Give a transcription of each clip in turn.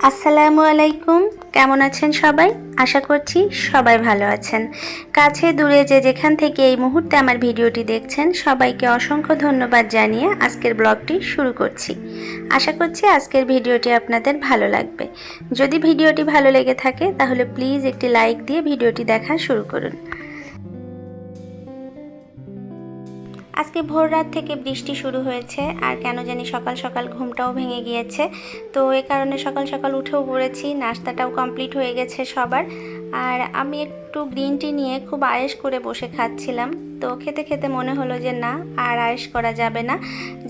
আসসালামু আলাইকুম। কেমন আছেন সবাই? আশা করছি সবাই ভালো আছেন। কাছে দূরে যে যেখান থেকে এই মুহূর্তে আমার ভিডিওটি দেখছেন সবাইকে অসংখ্য ধন্যবাদ জানিয়ে আজকের ব্লগটি শুরু করছি। আশা করছি আজকের ভিডিওটি আপনাদের ভালো লাগবে। যদি ভিডিওটি ভালো লেগে থাকে তাহলে প্লিজ একটি লাইক দিয়ে ভিডিওটি দেখা শুরু করুন। আজকে ভোর রাত থেকে বৃষ্টি শুরু হয়েছে আর কেন জানি সকাল সকাল ঘুমটাও ভেঙে গিয়েছে। তো এই কারণে সকাল সকাল উঠেও পড়েছি, নাস্তাটাও কমপ্লিট হয়ে গেছে সবার। আর আমি একটু গ্রিন টি নিয়ে খুব আয়েশ করে বসে খাচ্ছিলাম। তো খেতে খেতে মনে হলো যে না, আর আয়েশ করা যাবে না।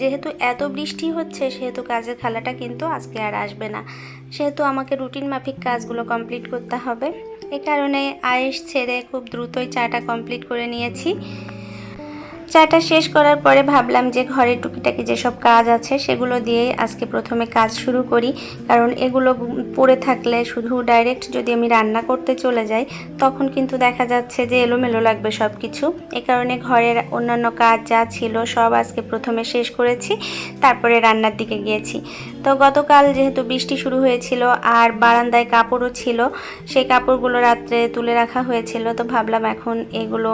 যেহেতু এত বৃষ্টি হচ্ছে সেহেতু কাজের খালাটা কিন্তু আজকে আর আসবে না, সেহেতু আমাকে রুটিন মাফিক কাজগুলো কমপ্লিট করতে হবে। এ কারণে আয়েশ ছেড়ে খুব দ্রুতই চাটা কমপ্লিট করে নিয়েছি। চাটা শেষ করার পরে ভাবলাম যে ঘরের টুকিটাকি যেসব কাজ আছে সেগুলো দিয়ে আজকে প্রথমে কাজ শুরু করি, কারণ এগুলো পড়ে থাকলে শুধু ডাইরেক্ট যদি আমি রান্না করতে চলে যাই তখন কিন্তু দেখা যাচ্ছে যে এলোমেলো লাগবে সব কিছু। এ কারণে ঘরের অন্যান্য কাজ যা ছিল সব আজকে প্রথমে শেষ করেছি, তারপরে রান্নার দিকে গিয়েছি। তো গতকাল যেহেতু বৃষ্টি শুরু হয়েছিল আর বারান্দায় কাপড়ও ছিল, সেই কাপড়গুলো রাত্রে তুলে রাখা হয়েছিল। তো ভাবলাম এখন এগুলো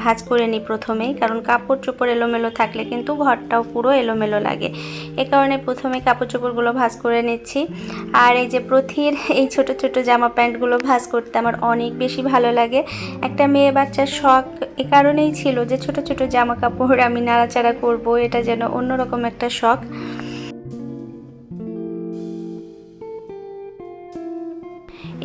ভাঁজ করে নিই প্রথমেই, কারণ কাপড় চোপড় এলোমেলো থাকলে কিন্তু ঘরটাও পুরো এলোমেলো লাগে। এ কারণে প্রথমে কাপড় চোপড়গুলো ভাঁজ করে নিচ্ছি। আর এই যে প্রথির এই ছোট ছোট জামা প্যান্টগুলো ভাঁজ করতে আমার অনেক বেশি ভালো লাগে। একটা মেয়ে বাচ্চার শখ এ কারণেই ছিল যে ছোট ছোট জামা কাপড় আমি নাড়াচাড়া করব, এটা যেন অন্যরকম একটা শখ।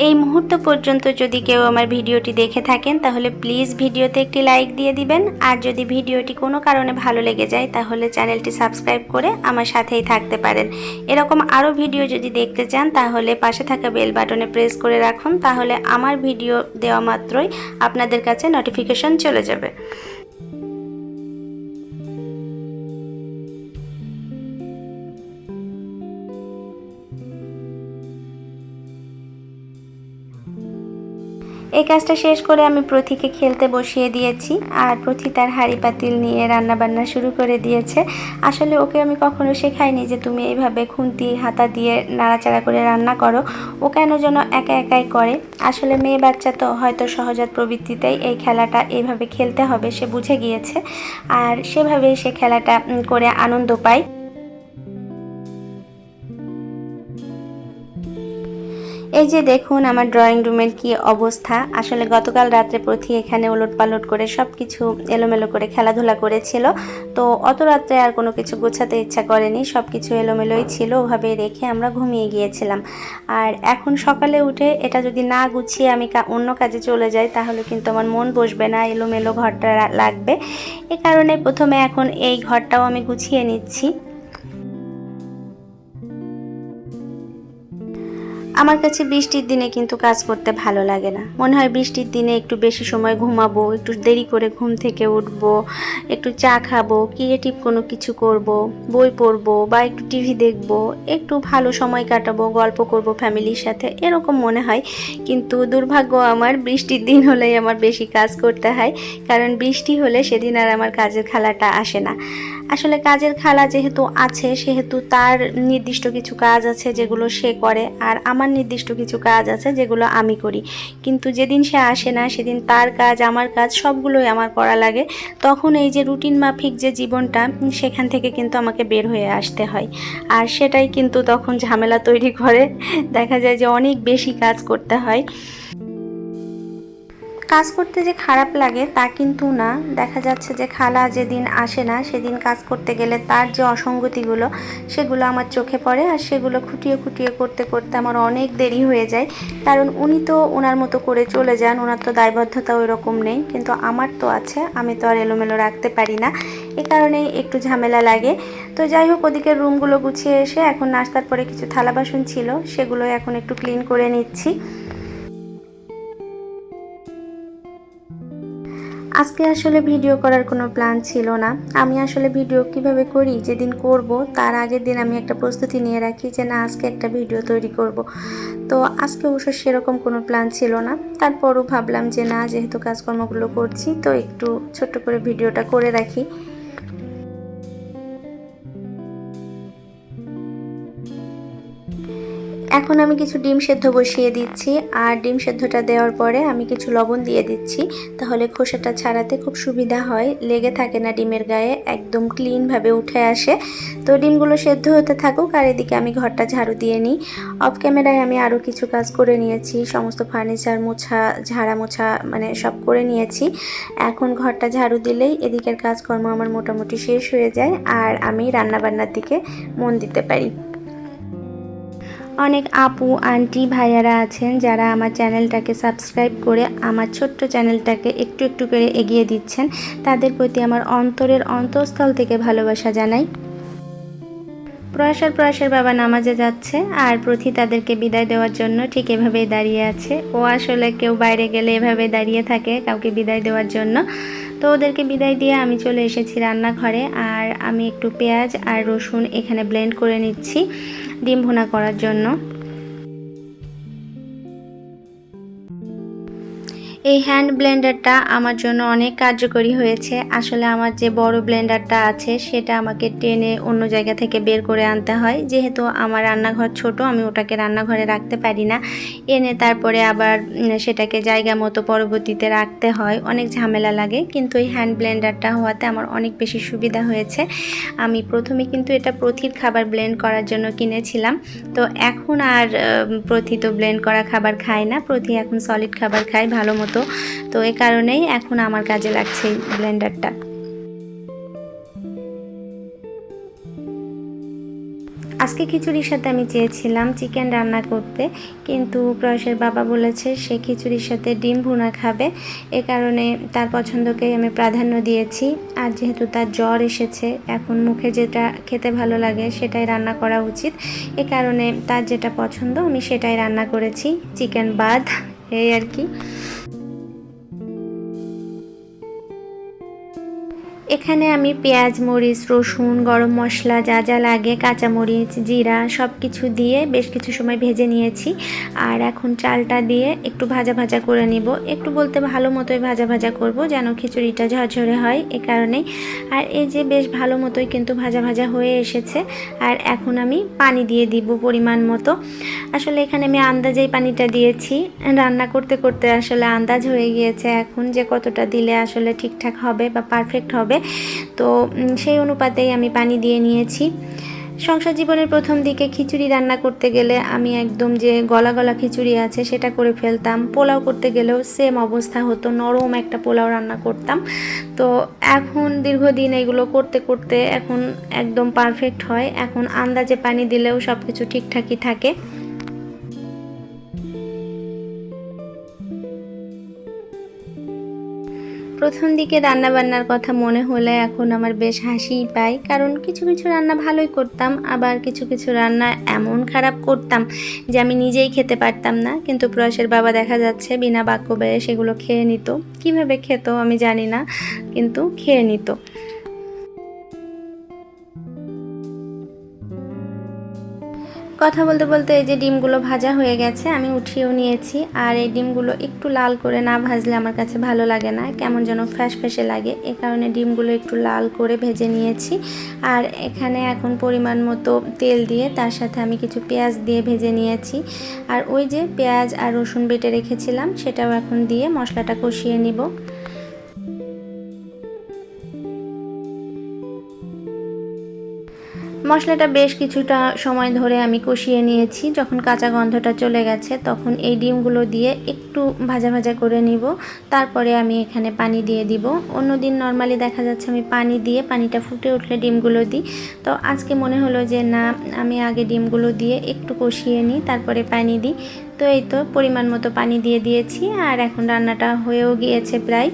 এই মুহূর্ত পর্যন্ত যদি কেউ আমার ভিডিওটি দেখে থাকেন তাহলে প্লিজ ভিডিওতে একটি লাইক দিয়ে দিবেন। আর যদি ভিডিওটি কোনো কারণে ভালো লেগে যায় তাহলে চ্যানেলটি সাবস্ক্রাইব করে আমার সাথেই থাকতে পারেন। এরকম আরও ভিডিও যদি দেখতে চান তাহলে পাশে থাকা বেল বাটনে প্রেস করে রাখুন, তাহলে আমার ভিডিও দেওয়া মাত্রই আপনাদের কাছে নোটিফিকেশন চলে যাবে। এই কাজটা শেষ করে আমি প্রথিকে খেলতে বসিয়ে দিয়েছি, আর প্রথি তার হাঁড়ি পাতিল নিয়ে রান্না বান্না শুরু করে দিয়েছে। আসলে ওকে আমি কখনো শেখাইনি যে তুমি এইভাবে খুন্তি হাতা দিয়ে নাড়াচাড়া করে রান্না করো, ও কেন যেন একা একাই করে। আসলে মেয়ে বাচ্চা তো হয়তো সহজাত প্রবৃত্তিতেই এই খেলাটা এইভাবে খেলতে হবে সে বুঝে গিয়েছে, আর সেভাবেই সে খেলাটা করে আনন্দ পায়। এই যে দেখুন আমার ড্রয়িং রুমের কি অবস্থা। আসলে গতকাল রাত্রে প্রথি এখানে ওলটপালট করে সব কিছু এলোমেলো করে খেলাধুলা করেছিল, তো অত রাত্রে আর কোনো কিছু গোছাতে ইচ্ছা করেনি, সব কিছু এলোমেলোই ছিল, ওভাবে রেখে আমরা ঘুমিয়ে গিয়েছিলাম। আর এখন সকালে উঠে এটা যদি না গুছিয়ে আমি অন্য কাজে চলে যাই তাহলে কিন্তু আমার মন বসবে না, এলোমেলো ঘরটা লাগবে। এ কারণে প্রথমে এখন এই ঘরটাও আমি গুছিয়ে নিচ্ছি। আমার কাছে বৃষ্টির দিনে কিন্তু কাজ করতে ভালো লাগে না। মনে হয় বৃষ্টির দিনে একটু বেশি সময় ঘুমাবো, একটু দেরি করে ঘুম থেকে উঠবো, একটু চা খাবো, ক্রিয়েটিভ কোনো কিছু করব, বই পড়বো বা একটু টিভি দেখবো, একটু ভালো সময় কাটাবো, গল্প করব ফ্যামিলির সাথে, এরকম মনে হয়। কিন্তু দুর্ভাগ্য আমার, বৃষ্টির দিন হলেই আমার বেশি কাজ করতে হয়, কারণ বৃষ্টি হলে সেদিন আর আমার কাজের খালাটা আসে না। আসলে কাজের খালা যেহেতু আছে সেহেতু তার নির্দিষ্ট কিছু কাজ আছে যেগুলো সে করে, আর আমার নির্দিষ্ট কিছু কাজ আছে যেগুলো আমি করি। কিন্তু যেদিন সে আসে না সেদিন তার কাজ আমার কাজ সবগুলোই আমার করা লাগে। তখন এই যে রুটিন মাফিক যে জীবনটা সেখান থেকে কিন্তু আমাকে বের হয়ে আসতে হয়, আর সেটাই কিন্তু তখন ঝামেলা তৈরি করে। দেখা যায় যে অনেক বেশি কাজ করতে হয়। কাজ করতে যে খারাপ লাগে তা কিন্তু না, দেখা যাচ্ছে যে খালা যেদিন আসে না সেদিন কাজ করতে গেলে তার যে অসঙ্গতিগুলো সেগুলো আমার চোখে পড়ে, আর সেগুলো খুঁটিয়ে খুঁটিয়ে করতে করতে আমার অনেক দেরি হয়ে যায়। কারণ উনি তো ওনার মতো করে চলে যান, ওনার তো দায়বদ্ধতা ওই রকম নেই, কিন্তু আমার তো আছে, আমি তো আর এলোমেলো রাখতে পারি না। এ কারণেই একটু ঝামেলা লাগে। তো যাই হোক, ওদিকের রুমগুলো গুছিয়ে এসে এখন নাস্তার পরে কিছু থালা বাসন ছিল সেগুলো এখন একটু ক্লিন করে নিচ্ছি। আজকে আসলে ভিডিও করার কোনো প্ল্যান ছিল না। আমি আসলে ভিডিও কিভাবে করি, যেদিন করব তার আগের দিন আমি একটা প্রস্তুতি নিয়ে রাখি যে না আজকে একটা ভিডিও তৈরি করব। তো আজকে অবশ্য সেরকম কোনো প্ল্যান ছিল না, তারপরও ভাবলাম যে না, যেহেতু কাজকর্মগুলো করছি তো একটু ছোট্ট করে ভিডিওটা করে রাখি। এখন আমি কিছু ডিম সেদ্ধ বসিয়ে দিচ্ছি, আর ডিম সেদ্ধটা দেওয়ার পরে আমি কিছু লবণ দিয়ে দিচ্ছি, তাহলে খোসাটা ছাড়াতে খুব সুবিধা হয়, লেগে থাকে না ডিমের গায়ে, একদম ক্লিনভাবে উঠে আসে। তো ডিমগুলো সেদ্ধ হতে থাকুক আর এদিকে আমি ঘরটা ঝাড়ু দিয়ে নিই। অফ ক্যামেরায় আমি আরও কিছু কাজ করে নিয়েছি, সমস্ত ফার্নিচার মোছা, ঝাড়া মোছা মানে সব করে নিয়েছি। এখন ঘরটা ঝাড়ু দিলেই এদিকের কাজকর্ম আমার মোটামুটি শেষ হয়ে যায় আর আমি রান্নাবান্নার দিকে মন দিতে পারি। অনেক আপু আন্টি ভাইয়ারা আছেন যারা আমার চ্যানেলটাকে সাবস্ক্রাইব করে আমার ছোট্ট চ্যানেলটাকে একটু একটু করে এগিয়ে দিচ্ছেন, তাদের প্রতি আমার অন্তরের অন্তঃস্থল থেকে ভালোবাসা জানাই। প্রয়াসের বাবা নামাজে যাচ্ছে আর প্রথি তাদেরকে বিদায় দেওয়ার জন্য ঠিক এভাবেই দাঁড়িয়ে আছে। ও আসলে কেউ বাইরে গেলে এভাবে দাঁড়িয়ে থাকে কাউকে বিদায় দেওয়ার জন্য। তো ওদেরকে বিদায় দিয়ে আমি চলে এসেছি রান্নাঘরে, আর আমি একটু পেঁয়াজ আর রসুন এখানে ব্লেন্ড করে নিচ্ছি ডিম ভুনা করার জন্য। এই হ্যান্ড ব্লেন্ডারটা আমার জন্য অনেক কার্যকরী হয়েছে। আসলে আমার যে বড় ব্লেন্ডারটা আছে সেটা আমাকে টেনে অন্য জায়গা থেকে বের করে আনতে হয়, যেহেতু আমার রান্নাঘর ছোট, আমি ওটাকে রান্নাঘরে রাখতে পারি না, এনে তারপরে আবার সেটাকে জায়গা মতো পরবর্তীতে রাখতে হয়, অনেক ঝামেলা লাগে। কিন্তু এই হ্যান্ড ব্লেন্ডারটা হওয়াতে আমার অনেক বেশি সুবিধা হয়েছে। আমি প্রথমে কিন্তু এটা প্রথির খাবার ব্লেন্ড করার জন্য কিনেছিলাম, তো এখন আর প্রথি তো ব্লেন্ড করা খাবার খায় না, প্রথি এখন সলিড খাবার খায় ভালো মতো। তো এই কারণেই এখন আমার কাজে লাগছে ব্লেন্ডারটা। আজকে খিচুড়ির সাথে আমি চেয়েছিলাম চিকেন রান্না করতে, কিন্তু প্রয়াসের বাবা বলেছে সে খিচুড়ির সাথে ডিম ভুনা খাবে, এ কারণে তার পছন্দকেই আমি প্রাধান্য দিয়েছি। আর যেহেতু তার জ্বর এসেছে, এখন মুখে যেটা খেতে ভালো লাগে সেটাই রান্না করা উচিত, এ কারণে তার যেটা পছন্দ আমি সেটাই রান্না করেছি, চিকেন বাদ, এই আর কি। এখানে আমি পেঁয়াজ, মরিচ, রসুন, গরম মশলা যা যা লাগে, কাঁচামরিচ, জিরা সব কিছু দিয়ে বেশ কিছু সময় ভেজে নিয়েছি। আর এখন চালটা দিয়ে একটু ভাজা ভাজা করে নিব, একটু বলতে ভালো মতোই ভাজা ভাজা করব যেন খিচুড়িটা ঝরঝরে হয়, এ কারণেই। আর এই যে বেশ ভালো মতোই কিন্তু ভাজা ভাজা হয়ে এসেছে। আর এখন আমি পানি দিয়ে দিব পরিমাণ মতো। আসলে এখানে আমি আন্দাজেই পানিটা দিয়েছি, রান্না করতে করতে আসলে আন্দাজ হয়ে গিয়েছে এখন যে কতটা দিলে আসলে ঠিকঠাক হবে বা পারফেক্ট হবে। তো সেই অনুপাতেই আমি পানি দিয়ে নিয়েছি। সংসার জীবনের প্রথম দিকে খিচুড়ি রান্না করতে গেলে আমি একদম যে গলা গলা খিচুড়ি আছে সেটা করে ফেলতাম, পোলাও করতে গেলেও সেম অবস্থা হতো, নরম একটা পোলাও রান্না করতাম। তো এখন দীর্ঘদিন এগুলো করতে করতে এখন একদম পারফেক্ট হয়, এখন আন্দাজে পানি দিলেও সব কিছু ঠিকঠাকই থাকে। প্রথম দিকে রান্নাবান্নার কথা মনে হলে এখন আমার বেশ হাসিই পায়, কারণ কিছু কিছু রান্না ভালোই করতাম, আবার কিছু কিছু রান্না এমন খারাপ করতাম যে আমি নিজেই খেতে পারতাম না, কিন্তু প্রয়াসের বাবা দেখা যাচ্ছে বিনা বাক্য ব্যয়ে সেগুলো খেয়ে নিত। কিভাবে খেত আমি জানি না, কিন্তু খেয়ে নিত। কথা বলতে বলতে এই যে ডিমগুলো ভাজা হয়ে গেছে, আমি উঠিয়েও নিয়েছি। আর এই ডিমগুলো একটু লাল করে না ভাজলে আমার কাছে ভালো লাগে না, কেমন যেন ফ্যাসফ্যাসে লাগে, এ কারণে ডিমগুলো একটু লাল করে ভেজে নিয়েছি। আর এখানে এখন পরিমাণ মতো তেল দিয়ে তার সাথে আমি কিছু পেঁয়াজ দিয়ে ভেজে নিয়েছি। আর ওই যে পেঁয়াজ আর রসুন বেটে রেখেছিলাম সেটাও এখন দিয়ে মশলাটা কষিয়ে নিব। মশলাটা বেশ কিছুটা সময় ধরে আমি কষিয়ে নিয়েছি, যখন কাঁচা গন্ধটা চলে গেছে তখন এই ডিমগুলো দিয়ে একটু ভাজা ভাজা করে নিব, তারপরে আমি এখানে পানি দিয়ে দিব। অন্যদিন নর্মালি দেখা যাচ্ছে আমি পানি দিয়ে পানিটা ফুটে উঠলে ডিমগুলো দিই, তো আজকে মনে হলো যে না, আমি আগে ডিমগুলো দিয়ে একটু কষিয়ে নিই তারপরে পানি দিই। তো এই তো পরিমাণ মতো পানি দিয়ে দিয়েছি, আর এখন রান্নাটা হয়েও গিয়েছে প্রায়।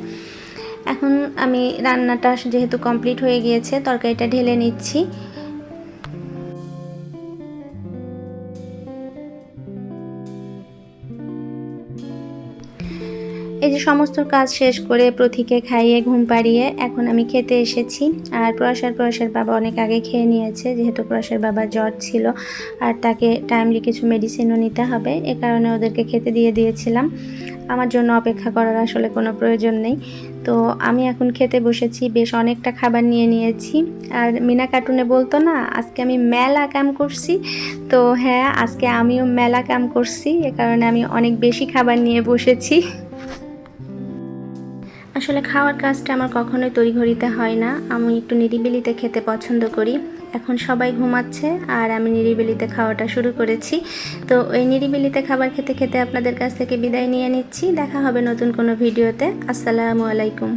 এখন আমি রান্নাটা যেহেতু কমপ্লিট হয়ে গিয়েছে, তরকারিটা ঢেলে নিচ্ছি। এই যে সমস্ত কাজ শেষ করে প্রতীকে খাইয়ে ঘুম পাড়িয়ে এখন আমি খেতে এসেছি। আর প্রয়াসের বাবা অনেক আগে খেয়ে নিয়েছে, যেহেতু প্রয়াসের বাবার জ্বর ছিল আর তাকে টাইমলি কিছু মেডিসিনও নিতে হবে, এ কারণে ওদেরকে খেতে দিয়ে দিয়েছিলাম। আমার জন্য অপেক্ষা করার আসলে কোনো প্রয়োজন নেই। তো আমি এখন খেতে বসেছি, বেশ অনেকটা খাবার নিয়ে নিয়েছি। আর মিনা কার্টুনে বলতো না আজকে আমি মেলা কাম করছি, তো হ্যাঁ আজকে আমিও মেলা কাম করছি, এ কারণে আমি অনেক বেশি খাবার নিয়ে বসেছি। আসলে খাওয়ার কাজটা আমার কখনোই তড়িঘড়িতে হয় না, আমি একটু নিরিবিলিতে খেতে পছন্দ করি। এখন সবাই ঘুমাচ্ছে আর আমি নিরিবিলিতে খাওয়াটা শুরু করেছি। তো ওই নিরিবিলিতে খাবার খেতে খেতে আপনাদের কাছ থেকে বিদায় নিয়ে নিচ্ছি। দেখা হবে নতুন কোনো ভিডিওতে। আসসালামু আলাইকুম।